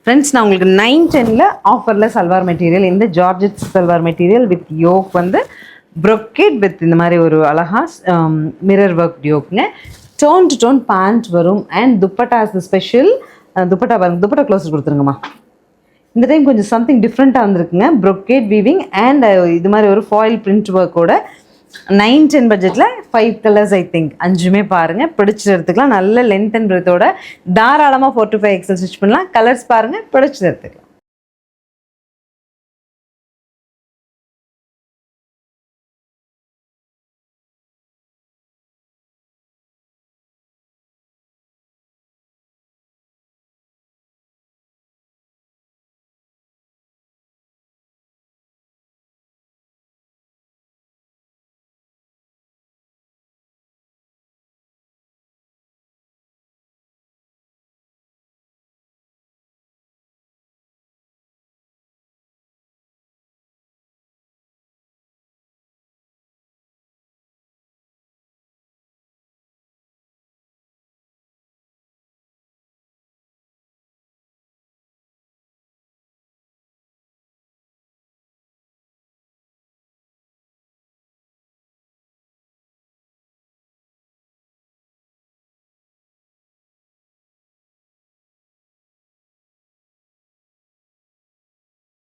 Friends நான் உங்களுக்கு 910ல் ஆஃபரில் சல்வார் மெட்டீரியல், இந்த georgette salwar material with yoke வந்து ப்ரொக்கேட் வித் இந்த மாதிரி ஒரு அழகா மிரர் ஒர்க் யோக்குங்க. டோன் டு டோன் பேண்ட் வரும். அண்ட் துப்பட்டா ஸ்பெஷல் துப்பட்டா பாருங்க, துப்பட்டா க்ளோஸ் கொடுத்துருங்கம்மா. இந்த டைம் கொஞ்சம் சம்திங் டிஃப்ரெண்ட்டாக வந்திருக்குங்க. ப்ரொக்கேட் வீவிங் அண்ட் இது மாதிரி ஒரு ஃபாயில் பிரிண்ட் ஒர்க்கோட 910 பட்ஜெட்டில் 5 கலர்ஸ் ஐ திங்க் 5மே பாருங்கள், பிடிச்சது எடுத்துக்கலாம். நல்ல லென்த் அண்ட் பிரெத்தோட தாராளமாக 4 to 5 XL ஸ்டிச் பண்ணலாம். கலர்ஸ் பாருங்கள், பிடிச்சது எடுத்துக்கலாம்.